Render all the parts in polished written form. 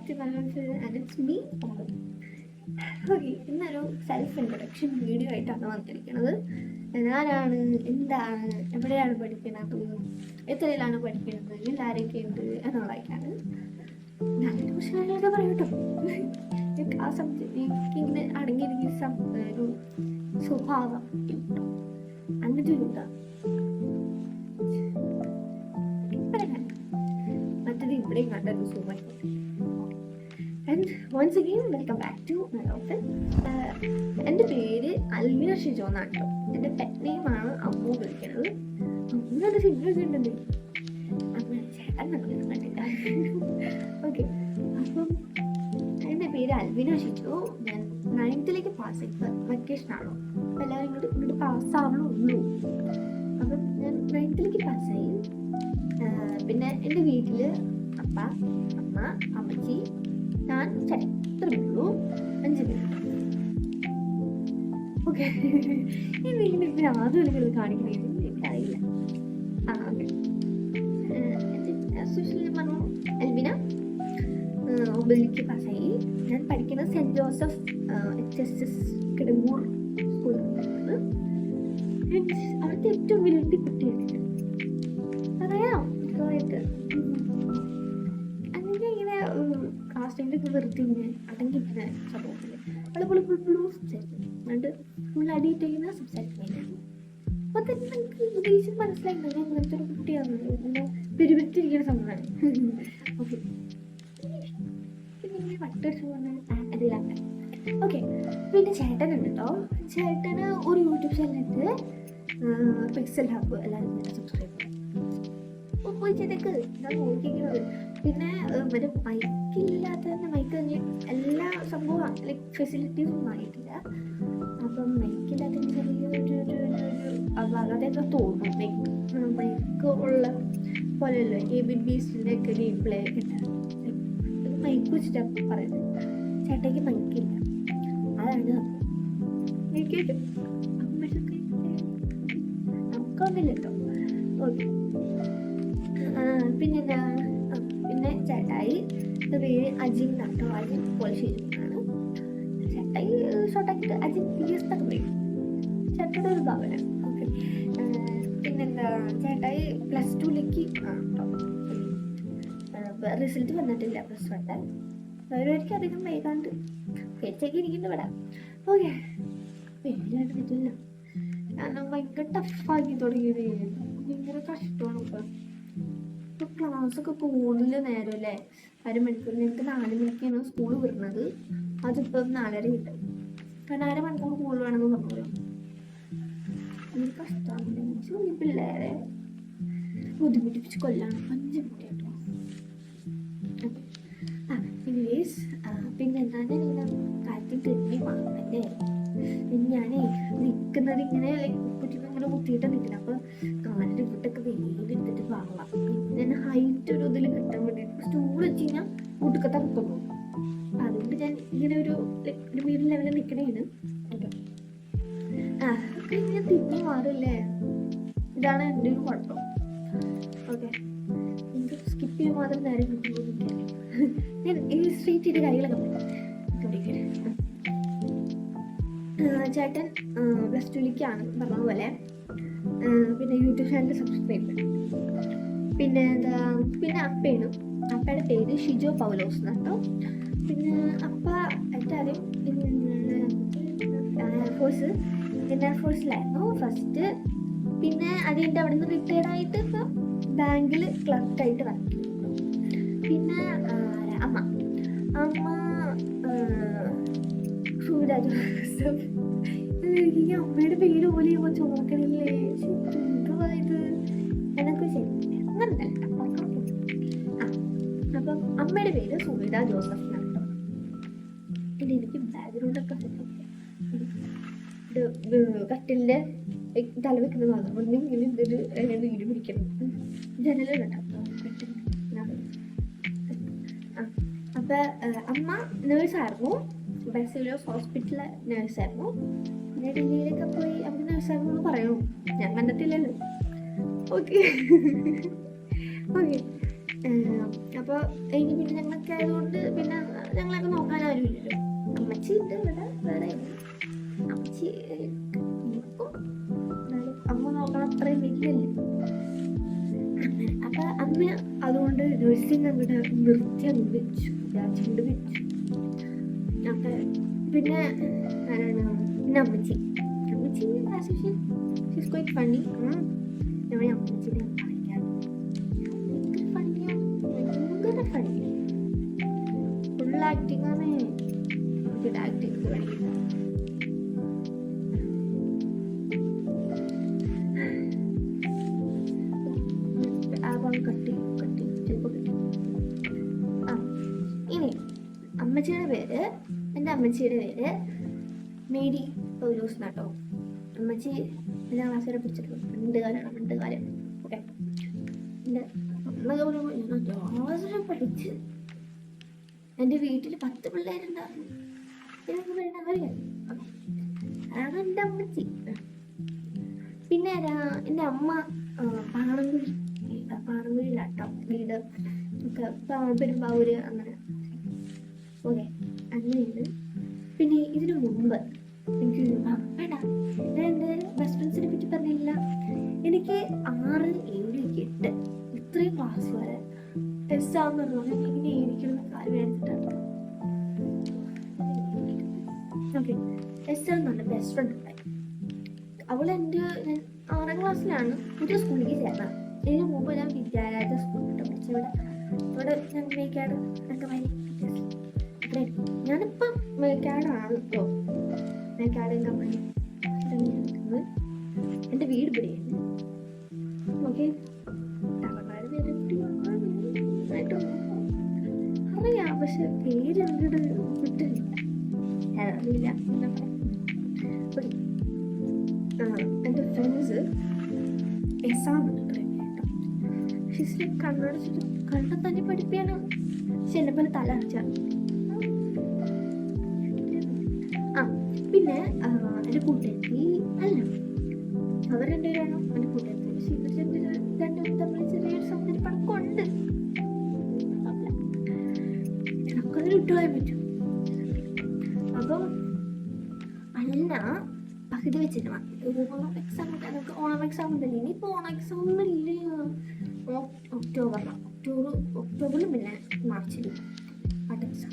to my channel and it's me. Okay, ഇന്നൊരു self introduction video ആയിട്ടാണ് വന്നിരിക്കുന്നത്. ഞാനാണ്, എന്താണ്, എവിടെയാണ് പഠിക്കുന്നത്, എത്രയിലാണ് പഠിക്കുന്നത്, ഇതിൽ ആരൊക്കെ ഉണ്ട് എന്നുള്ളതൊക്കെയാണ്. നല്ലൊരു പ്രശ്നങ്ങളൊക്കെ പറയട്ടോ. ആ സബ്ജക്റ്റ് എനിക്കിങ്ങനെ അടങ്ങിയിരിക്കുന്ന ഒരു സ്വഭാവം അങ്ങനത്തെ ഒരു ഇതാണ്. മറ്റത് ഇവിടെയും കണ്ടൊരു സുഖമായിക്കോട്ടെ. And once again welcome back to my office. എൻ്റെ പേര് അൽവിന ഷിജോ എന്നാണ് കേട്ടോ. എൻ്റെ പെറ്റ് നെയിമാണ് അമ്മു വിളിക്കുന്നത്. അമ്മൂടെ സിഗ്നൊക്കെ ഉണ്ടെന്ന് അങ്ങനെ ചേട്ടൻ നമ്മൾ കണ്ടില്ല. ഓക്കെ, അപ്പം എൻ്റെ പേര് അൽവിന ഷിജോ. ഞാൻ 9th പാസ്സായി. വെക്കേഷൻ ആണോ, അപ്പം എല്ലാവരും ഇങ്ങോട്ട് പാസ്സാവണുള്ളൂ. അപ്പം ഞാൻ 9th പാസ്സായി. പിന്നെ എൻ്റെ വീട്ടിൽ അപ്പ, അമ്മ, അമ്മച്ചി, ഞാൻ, ചേട്ടൻ, ഇത്രയേ ഉള്ളൂ. 5 പേര്. ഓക്കെ, ഈ വീട്ടിൽ ഇപ്പം ആദ്യം കാണിക്കുന്നത് എനിക്കറിയില്ല. ഓക്കെ, പറഞ്ഞു എൽവിന 9th പാസ്സായി. ഞാൻ പഠിക്കുന്നത് സെൻറ് ജോസഫ് HSS കിടങ്ങൂർ സ്കൂളിലാണ്. അവിടുത്തെ ഏറ്റവും വലിയ കുട്ടിയാണ് പറയാം. അങ്ങനെ ഇങ്ങനെ കാസ്റ്റിൻ്റെ വെറുതെ ഇങ്ങനെ അടങ്ങിയിരിക്കുന്ന സംഭവത്തില് സംസാരിക്കും. അതുകൊണ്ട് ഫുൾ അഡിക്റ്റ് ചെയ്യുന്ന സംസാരിക്കുന്നതിനാണ്. അപ്പൊ തന്നെ നമുക്ക് ഉദ്ദേശിച്ച് മനസ്സിലാക്കുന്നത് അങ്ങനത്തെ ഒരു കുട്ടിയാണ്, പിന്നെ പെരുവിരിച്ചിരിക്കുന്ന സംഭവമാണ്. ഓക്കെ, പിന്നെ വട്ടടിച്ച് അതിലാണ്. ഓക്കെ, പിന്നെ ചേട്ടനുണ്ട് കേട്ടോ. ചേട്ടന് ഒരു യൂട്യൂബ് ചാനലുണ്ട്, പിക്സൽ ഹബ്. എല്ലാവരും സബ്സ്ക്രൈബ് ചെയ്യാം. പോയി ചെയ്തേക്ക്, ഞാൻ നോക്കിക്കുന്നത്. പിന്നെ മറ്റേ മൈക്കില്ലാത്ത മൈക്ക് എല്ലാ സംഭവം ലൈക്ക് ഫെസിലിറ്റീസ് ഒന്നും ആയിട്ടില്ല. അപ്പം മൈക്കില്ലാത്ത ചെറിയൊരു അതൊക്കെ തോന്നും. ലൈക്ക് മൈക്ക് ഉള്ള പോലെയല്ലോ ABBസിൻ്റെ ഒക്കെ ഗെയിം പ്ലേ ഒക്കെ ഉണ്ട്. മൈക്ക് വെച്ചിട്ടാണ് പറയുന്നത്. ചേട്ടയ്ക്ക് മൈക്കില്ല, അതാണ് നമുക്കൊന്നില്ല കേട്ടോ. ഓക്കെ, പിന്നെന്താ, പിന്നെ ചേട്ടായി പേര് അജിൻ കേട്ടോ. അജിൻ പോളിശ്ശേരിയാണ്. ചേട്ടായി ഷോർട്ടാക്കിയിട്ട് അജിൻ PS എന്നൊക്കെ പറയും. ചേട്ടയുടെ ഒരു ഭാവന. ഓക്കെ, പിന്നെന്താ, ചേട്ടായി +2 കേട്ടോ. റിസൾട്ട് വന്നിട്ടില്ല +1. അവരവർക്ക് അധികം വൈകാണ്ട് പേച്ചൊക്കെ ഇരിക്കുന്നു വിടാം. ഓക്കെ, പേരിലായിട്ട് പറ്റില്ല. കാരണം ഭയങ്കര ടഫാക്കി തുടങ്ങിയത്. ഭയങ്കര കഷ്ടമാണ്. ഇപ്പം ക്ലാസ്സൊക്കെ പോകുന്നില്ല നേരം അല്ലേ. 1 മണിക്കൂർ. ഞങ്ങൾക്ക് 4 മണിക്കാണ് സ്കൂൾ വരുന്നത്. അതിപ്പം 4:30 കിട്ടും. കാരണം 1/2 മണിക്കൂർ സ്കൂൾ വേണമെന്ന് പറഞ്ഞു. എനിക്ക് കഷ്ടമാണ്. പിള്ളേരെ ബുദ്ധിമുട്ടിപ്പിച്ച് കൊല്ലാണ്. 5 മിനിറ്റ് കേട്ടോ. എനിവേസ്, പിന്നെന്താ, ഞാനിങ്ങനെ കാര്യത്തിൽ തിരിഞ്ഞ് വാങ്ങല്ലേ. ഞാനേ നിൽക്കുന്നത് ഇങ്ങനെ ഇങ്ങനെ കുത്തിയിട്ട് നിൽക്കണം. അപ്പോൾ കാലിൻ്റെ ഇവിട്ടൊക്കെ വെയിലെടുത്തിട്ട് വാങ്ങാം. ഞാൻ ഹൈറ്റ് ഒരു ഇതിൽ കിട്ടാൻ വേണ്ടിയിട്ട് സ്റ്റൂൾ വെച്ച് കഴിഞ്ഞാൽ മുട്ടുക്കത്തെ കുത്തുള്ളൂ. അതുകൊണ്ട് ഞാൻ ഇങ്ങനെ ഒരു മീഡിയം ലെവലിൽ നിൽക്കണേന്. ഓക്കെ, ഒക്കെ ഇങ്ങനെ തിരിഞ്ഞ് മാറില്ലേ. ഇതാണ് എൻ്റെ ഒരു കുഴപ്പം. ഓക്കെ, എനിക്ക് സ്കിപ്പ് ചെയ്യാൻ മാത്രം നേരം കിട്ടുമ്പോൾ ഞാൻ ഈ സ്ട്രീറ്റ് ചെയ്ത കാര്യങ്ങളൊക്കെ ചേട്ടൻ +2 പറഞ്ഞ പോലെ. പിന്നെ യൂട്യൂബ് ചാനൽ സബ്സ്ക്രൈബ് ചെയ്യും. പിന്നെ എന്താ, പിന്നെ അപ്പയാണ്. അപ്പയുടെ പേര് ഷിജോ പൗലോസ് കേട്ടോ. പിന്നെ അപ്പ ഏറ്റവും എയർഫോഴ്സിലായിരുന്നു ഫസ്റ്റ്. പിന്നെ അത് കഴിഞ്ഞിട്ട് അവിടെ നിന്ന് റിട്ടയർഡ് ആയിട്ട് ഇപ്പം ബാങ്കിൽ ക്ലർക്കായിട്ട് വർക്ക് ചെയ്യുന്നു. പിന്നെ അമ്മ സൂരാജ്. ഈ അമ്മയുടെ പേര് പോലെ ചോദിക്കണില്ലേ ഇത് എനക്ക് ശരി അങ്ങനെ. അപ്പം അമ്മയുടെ പേര് സുനിത ജോസഫ് എന്നാണ്. പിന്നെ എനിക്ക് ബാക്ക്ഗ്രൗണ്ടൊക്കെ കട്ടിലിൻ്റെ തലവെക്കുന്ന ഭാഗം ഒന്ന് ഇങ്ങനെ ഇതൊരു വീട് പിടിക്കണം. ജനലുണ്ടാവും. അപ്പം അമ്മ നേഴ്സായിരുന്നു. ബസിലോസ് ഹോസ്പിറ്റലിലെ നേഴ്സായിരുന്നു. പിന്നെ ഡൽഹിയിലൊക്കെ പോയി അവിടെ നേഴ്സായിരുന്നു പറയണു. ഞാൻ കണ്ടിട്ടില്ലല്ലോ. ഓക്കെ ഓക്കെ, അപ്പം അപ്പോൾ ഇനി പിന്നെ ഞങ്ങളൊക്കെ ആയതുകൊണ്ട് പിന്നെ ഞങ്ങളൊക്കെ നോക്കാൻ ആരും ഇല്ലല്ലോ. അമ്മച്ചി ഉണ്ട് ഇവിടെ, വേറെ അമ്മച്ചി ഇപ്പം അമ്മ നോക്കണം അത്രയും വലിയല്ലേ. അപ്പൊ അമ്മ അതുകൊണ്ട് നഴ്സിംഗ് അങ്ങോട്ട് നിർത്തി വെച്ചു, വിചാരിച്ചുകൊണ്ട് വെച്ചു. അപ്പൊ പിന്നെ പിന്നെ അമ്മച്ചി ഷീസ് ക്വൈറ്റ് ഫണ്ണി. നമ്മൾ അമ്മച്ചിനെ കളിക്കാൻ ഭയങ്കര ഫണ്ണി, ഫുൾ ആക്ടിങ് ആണ്. ആക്ടിങ് കളിക്കുന്നത് ഇനി അമ്മച്ചിയുടെ പേര്, എൻ്റെ അമ്മച്ചിയുടെ പേര് മേരി പൗലോസ് എന്നാട്ടോ. അമ്മച്ചി 5ാം ക്ലാസ് വരെ പഠിച്ചിട്ടുള്ളൂ. പണ്ട് കാലം ഓക്കെ. എൻ്റെ അമ്മ പഠിച്ച് എൻ്റെ വീട്ടിൽ 10 പിള്ളേരുണ്ടായിരുന്നു. അതാണ് എൻ്റെ അമ്മച്ചി. പിന്നെ എൻ്റെ അമ്മ പാണങ്കുഴിയിലാട്ടോ വീട് ഒക്കെ, പെരുമ്പാവൂര് അങ്ങനെ ഓക്കെ അങ്ങനെയുണ്ട്. പിന്നെ ഇതിനു മുമ്പ് എനിക്ക് വേണ്ട, ഞാൻ എൻ്റെ ബെസ്റ്റ് ഫ്രണ്ട്സിനെ പറ്റി പറഞ്ഞില്ല. എനിക്ക് 6, 7, 8 ഇത്രയും ക്ലാസ് വരെ ടെസ്റ്റ് ആവുന്ന പറഞ്ഞാൽ ഇങ്ങനെ ഇരിക്കുന്ന കാര്യം എടുത്തിട്ടാണ്. ഓക്കെ, ടെസ്റ്റ് നല്ല ബെസ്റ്റ് ഫ്രണ്ട് ഉണ്ടായി. അവൾ എൻ്റെ 6ാം ക്ലാസ്സിലാണ് പുതിയ സ്കൂളിലേക്ക് ചേർന്നത്. ഇതിന് മുമ്പ് ഞാൻ വിദ്യാലയത്തെ സ്കൂളിൽ പഠിച്ചവിടെ ഞാൻ മേക്കാട് ഒക്കെ ഭയങ്കര. ഞാനിപ്പം മേക്കാടാണ് കേട്ടോ, മേക്കാട് കമ്പനി എൻ്റെ വീട് ഇവിടെയാണ്. ഓക്കെ, അറിയാം, പക്ഷെ പേര് അങ്ങോട്ട് കിട്ടില്ല. അറിയില്ല. എൻ്റെ ഫ്രണ്ട്സ് കണ്ണ തന്നെ പഠിപ്പിയാണ്. പക്ഷെ എന്നെ പോലെ തല അടച്ചാണ്. പിന്നെ എൻ്റെ കൂട്ടുകാരി അല്ല, അവർ രണ്ടുപേരാണ് എൻ്റെ കൂട്ടുകാരി. പക്ഷെ ഇവർ രണ്ടുപേരും തമ്മിൽ ചെറിയൊരു സൗന്ദര്യ പണക്കുണ്ട്. നമുക്കതിന് വിട്ടുപോയാൻ പറ്റും. അപ്പം അല്ല, പകുതി വെച്ചിട്ട് ഓണം എക്സാം ഉണ്ടല്ലോ. ഇനിയിപ്പോൾ ഓണം എക്സാം ഒന്നും ഇല്ല, ഒക്ടോബറിലും പിന്നെ മാർച്ചിലും പാട്ട് എക്സാം.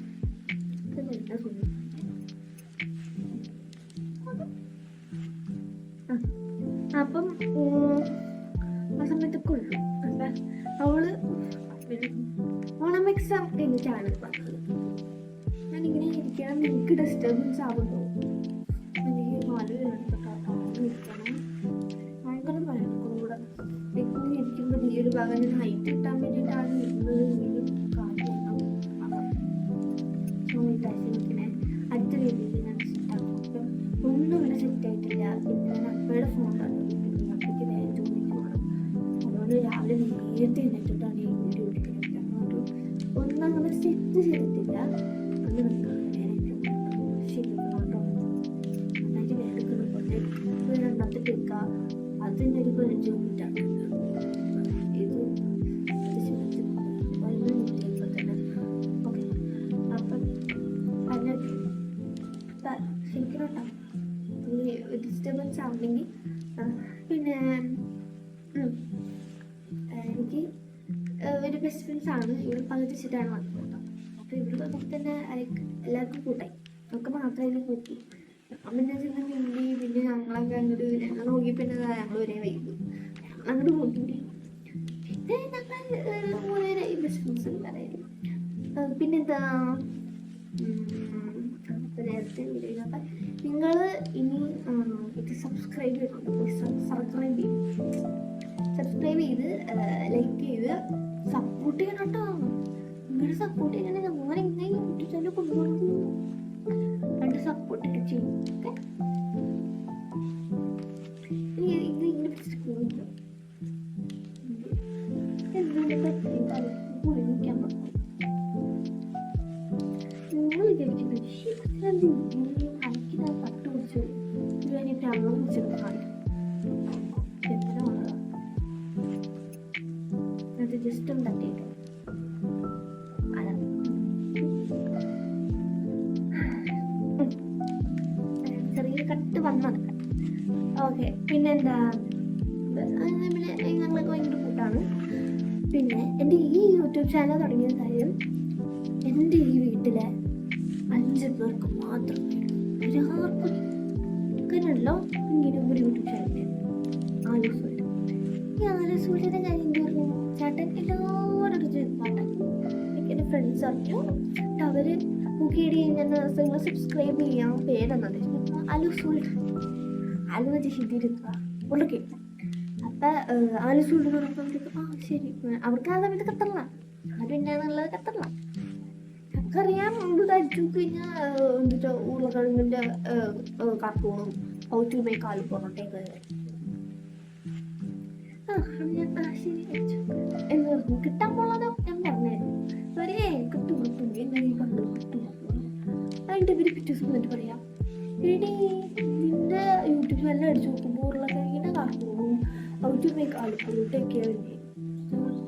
അപ്പം ആ സമയത്തൊക്കെ ഉള്ളു. അപ്പം അവള് ഓണം എക്സാം കഴിഞ്ഞിട്ടാണ് പറഞ്ഞത്. ഞാനിങ്ങനെ ഇരിക്കണം, എനിക്ക് ഡിസ്റ്റർബൻസ് ആവുന്നു, എനിക്ക് ഭയങ്കര കൂടെ ഇങ്ങനെ ഇരിക്കുമ്പോൾ ഈ ഒരു ഭാഗം ഞാൻ ഹൈറ്റ് കിട്ടാൻ വേണ്ടിയിട്ടാണ് ഇരുന്നത്. ഇങ്ങനെ അടുത്ത രീതിയിൽ ഞാൻ സെറ്റാക്കും. അപ്പം ഒന്നും ഇവിടെ സെറ്റായിട്ടില്ല. പിന്നെ ഞാൻ അപ്പയുടെ ഫോണിലാണ് അപ്പയ്ക്ക് വേറെ ജോലിക്ക് പോകണം. അതുകൊണ്ട് രാവിലെ നേരത്തെ എന്നിട്ടിട്ടാണ് ഈ വീഡിയോ എടുക്കുന്നത്. അതുകൊണ്ട് ഒന്നും അങ്ങനെ സെറ്റ് ചെയ്തിട്ടില്ല. അത് ശരിക്കുന്നുണ്ടോ നന്നായിട്ട് വേദക്കുന്നുണ്ട്. ഒരു 2ാമത്തെ ടേക്ക അതിൻ്റെ ഒരു 15 മിനിറ്റാണ്. ഇത് ഇപ്പം തന്നെ ഓക്കെ. അപ്പം ശരിക്കുന്നുണ്ടോ ഡിസ്റ്റർബൻസ് ആവുന്നെങ്കിൽ പിന്നെ എനിക്ക് ഒരു ബെസ്റ്റ് ഫ്രണ്ട്സ് ആണ്. ഇവർ പകുതിച്ചിട്ടാണ് വന്നത് കേട്ടോ. അപ്പോൾ ഇവർ നമുക്ക് തന്നെ എല്ലാവർക്കും കൂട്ടായി, നമുക്ക് മാത്രമായാലും കൂട്ടി. പിന്നെ പിന്നെ ഞങ്ങളൊക്കെ അങ്ങോട്ട് ഞങ്ങൾ നോക്കി, പിന്നെ ഞങ്ങൾ ഒരേ വൈകു അങ്ങോട്ട് നോക്കി. പിന്നെ ഞങ്ങൾ 3 പേരായി ബെസ്റ്റ് ഫ്രണ്ട്സ് എല്ലാവരും. പിന്നെന്താ നേരത്തെ വീഡിയോ നിങ്ങൾ ഇനി ഇത് സബ്സ്ക്രൈബ് ചെയ്ത് ലൈക്ക് ചെയ്ത് സപ്പോർട്ട് ചെയ്യണം കേട്ടോ. നിങ്ങളുടെ സപ്പോർട്ട് ചെയ്യണേ ഞങ്ങൾ എങ്ങനെ യൂട്യൂബ് ചാനൽ കൊണ്ടുപോകുന്നു. രണ്ട് സപ്പോർട്ടൊക്കെ ചെയ്യും. ഓക്കെ, ഇത് ഇങ്ങനെ പിടിച്ചിട്ട് എന്തിനെ പറ്റി കുളിക്കാൻ പറ്റും. നിങ്ങൾ വിചാരിക്കുന്നത് അനക്കിതാ പട്ട് കുടിച്ചു കഴിഞ്ഞിട്ട് അമ്മ കുടിച്ചത് കാണിക്കും. എത്ര അത് ജസ്റ്റ് ഒന്ന് തട്ടിയിട്ട് വന്നത്. ഓക്കെ, പിന്നെന്താ, പിന്നെ ഞങ്ങൾക്ക് ഭയങ്കര കൂട്ടാണ്. പിന്നെ എൻ്റെ ഈ യൂട്യൂബ് ചാനൽ തുടങ്ങിയ കാര്യം എൻ്റെ ഈ വീട്ടിലെ 5 പേർക്ക് മാത്രം, എല്ലാവർക്കും അങ്ങനെയല്ലോ ഇങ്ങനെ ഒരു യൂട്യൂബ് ചാനൽ ആലൂസൂല്. ഈ ആലൂസൂലിൻ്റെ കാര്യം എന്ത് പറഞ്ഞു ചേട്ടൻ എല്ലാവരും പാട്ടാക്കി. എൻ്റെ ഫ്രണ്ട്സ് അറിഞ്ഞു, അവർ മുഖേടി ഇങ്ങനെ നിങ്ങൾ സബ്സ്ക്രൈബ് ചെയ്യാൻ പേരെന്നത് ആലൂസൂൽ, ആലു വെച്ച് ഹിന്ദിയിലെത്തുക ഉള്ളൊക്കെ. അപ്പം ആലൂസൂൽ പറഞ്ഞപ്പോൾ ശരി, അവർക്ക് ആ സമയത്ത് കത്തറില്ല, ആരും എന്നാന്നുള്ളത് കത്തറില്ല. നമുക്കറിയാം അച്ചു കഴിഞ്ഞാൽ എന്നിട്ട് ഉരുളക്കിഴങ്ങിൻ്റെ കാർട്ടൂണും ഹൗ ടു മേക്ക് ആലു പൊറോട്ടയൊക്കെ ശരി എന്ന് പറഞ്ഞു. കിട്ടാൻ പോണതോ ഞാൻ പറഞ്ഞായിരുന്നു, അവരെ കിട്ടും കിട്ടും എന്നായി കണ്ടു കിട്ടും. അതിൻ്റെ ഇവർ പിറ്റേ ദിവസം എന്നിട്ട് പറയാം, എടി നിന്റെ യൂട്യൂബ് ചാനൽ അടിച്ചു നോക്കുമ്പോൾ ഉരുളക്കിഴങ്ങിൻ്റെ കാർട്ടൂണും ഹൗ ടു മേക്ക് ആലു പൊറോട്ടയൊക്കെയാണ് വേണ്ടി.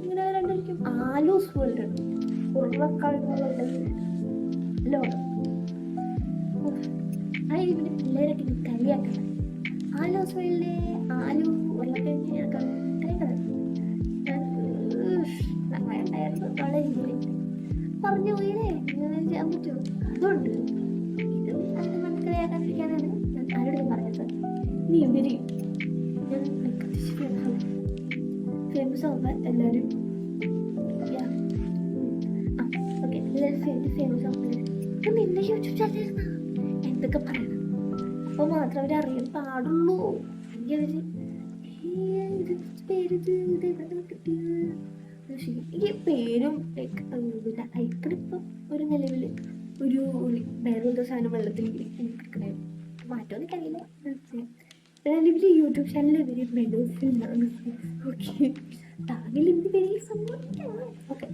ഇങ്ങനെ രണ്ടായിരിക്കും ആലൂസ് വേൾഡ് ഉണ്ട്, ഉരുളക്കിഴങ്ങുകളുടെ ലോകം. അതിന് പിന്നെ പിള്ളേരൊക്കെ കളിയാക്കണം, ആലൂസ് വേൾഡ് ആലു ഉരുളക്കിഴങ്ങ് വളരെ പറഞ്ഞു പോയില്ലേ ചെയ്യാൻ പറ്റുമോ. അതുകൊണ്ട് ഇത് അതിന് മനസ്സിലാക്കാതിരിക്കാനാണ് ഞാൻ ആരോടും പറയുന്നത്. ഇനി ഇവര് ഞാൻ ഫേമസ് ആവുമ്പോൾ എല്ലാവരും ഓക്കെ എല്ലാവരും ഫേമസ് ആവുമ്പോൾ നിന്റെ യൂട്യൂബ് ചാനലായിരുന്ന എന്തൊക്കെ പറയണം, അപ്പോൾ മാത്രം അവർ അറിയാൻ പാടുള്ളൂ. എനിക്ക് അവര് ഈ പേരും ഐക്കണിപ്പം ഒരു നിലവിൽ ഒരു വേറൊരു സാധനം വെള്ളത്തിൽ കിടക്കണേ മാറ്റമൊന്നും കഴിയില്ല. നിലവിൽ യൂട്യൂബ് ചാനൽ ഇവര് മെഡോഫിലാണ്. ഓക്കെ, താങ്ങിൽ എന്ത് പേര് സംഭവിക്കണം. ഓക്കെ,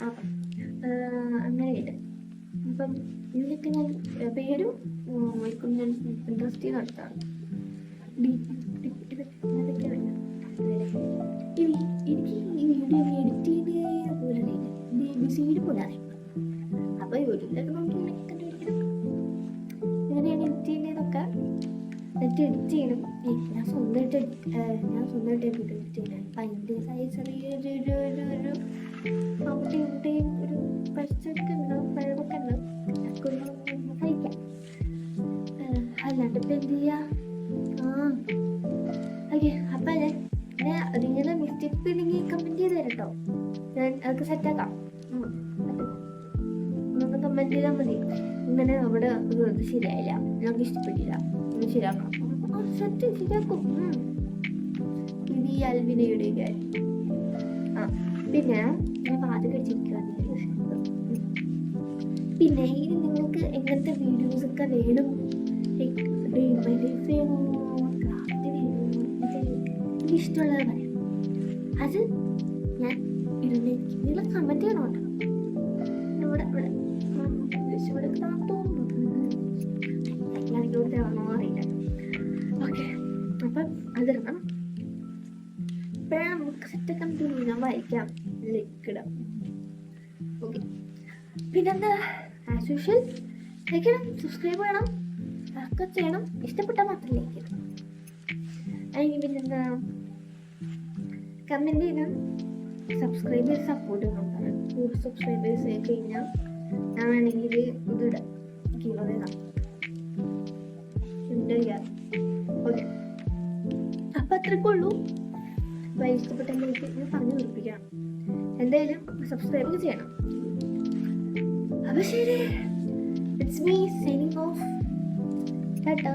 അപ്പം അങ്ങനെയായിട്ട് അപ്പം ഇതിലൊക്കെ ഞാൻ പേരും ഞാൻ ഇൻട്രസ്റ്റ് നടത്താണ്. ഇതൊക്കെ വേണം. എനിക്ക് ഈ വീഡിയോ എഡിറ്റ് ചെയ്ത് പോലെ ABC പോലെ അറിയാം. അപ്പോൾ യൂട്യൂബിലൊക്കെ നോക്കി കണ്ടുപിടിക്കണം എങ്ങനെയാണ് എഡിറ്റ് ചെയ്യുന്നതൊക്കെ. എന്നിട്ട് എഡിറ്റ് ചെയ്യണം. ഞാൻ സ്വന്തമായിട്ട് വീഡിയോ എഡിറ്റ് ചെയ്യണം. അപ്പം അതിൻ്റെതായ ചെറിയൊരു അവിടെയും ഒരു പരിചയമൊക്കെ ഉണ്ടാവും, പഴമൊക്കെ ഉണ്ടാവും. അതൊക്കെ ഒന്ന് കഴിക്കാം. അല്ലാണ്ട് ഇപ്പം എന്ത് ചെയ്യാം. ഓക്കെ, അപ്പം അതിങ്ങനെ മിസ്റ്റേക്ക് ഉണ്ടെങ്കിൽ കമൻറ്റ് ചെയ്ത് തരാം കേട്ടോ, ഞാൻ അതൊക്കെ സെറ്റാക്കാം. ഒന്ന് കമൻറ്റ് ചെയ്താൽ മതി, ഇങ്ങനെ അവിടെ ഇത് ശരിയായില്ല, ഞങ്ങൾക്ക് ഇഷ്ടപ്പെട്ടില്ല, ഒന്ന് ശരിയാക്കണം. സെറ്റ് ശരിയാക്കും. ഇത് ഈ അൽവിനയുടെ കാര്യം. പിന്നെ ഞാൻ വാത് കഴിച്ചിരിക്കുകയാണ്. പിന്നെ ഇനി നിങ്ങൾക്ക് എങ്ങനത്തെ വീഡിയോസൊക്കെ വേണം, ഡേ ബൈ ലൈഫ് വേണോ, ക്രാഫ്റ്റ് വേണോ, ഇഷ്ടമുള്ളത് പറയാം. അത് ഞാൻ ഇടുന്നേക്ക് നിങ്ങൾ കമൻറ്റ് ചെയ്യണം കേട്ടോ. ഇവിടെ തോന്നുന്നു അറിയില്ല. ഓക്കെ, അപ്പം അതിടണം. ഇപ്പോഴാണ് നമുക്ക് സെറ്റൊക്കെ തോന്നുന്നു. ഞാൻ വായിക്കാം, ലൈക്ക് ഇടാം. ഓക്കെ, പിന്നെന്താ ആസ് യൂഷ്വൽ ലൈക്ക് ചെയ്യണം, സബ്സ്ക്രൈബ് ചെയ്യണം, ഒക്കെ ചെയ്യണം. ഇഷ്ടപ്പെട്ടാൽ മാത്രം ലൈക്ക് ചെയ്യണം. അതിന് പിന്നെന്താ കമൻറ്റ് ചെയ്യണം, സബ്സ്ക്രൈബ് ചെയ്ത് സപ്പോർട്ട് ചെയ്യണം. കൂടുതൽ സബ്സ്ക്രൈബേഴ്സ് ആയി കഴിഞ്ഞാൽ ഞാൻ വേണമെങ്കിൽ ഇതിടാം, കീഴേ ഓക്കെ. അപ്പം അത്രയ്ക്കേ ഉള്ളൂ. ഇഷ്ടപ്പെട്ടെങ്കിലേക്ക് ഞാൻ പറഞ്ഞു നിർപ്പിക്കണം. എന്തായാലും സബ്സ്ക്രൈബ് ചെയ്യണം. അപ്പം ശരി, it's me signing off. Tata.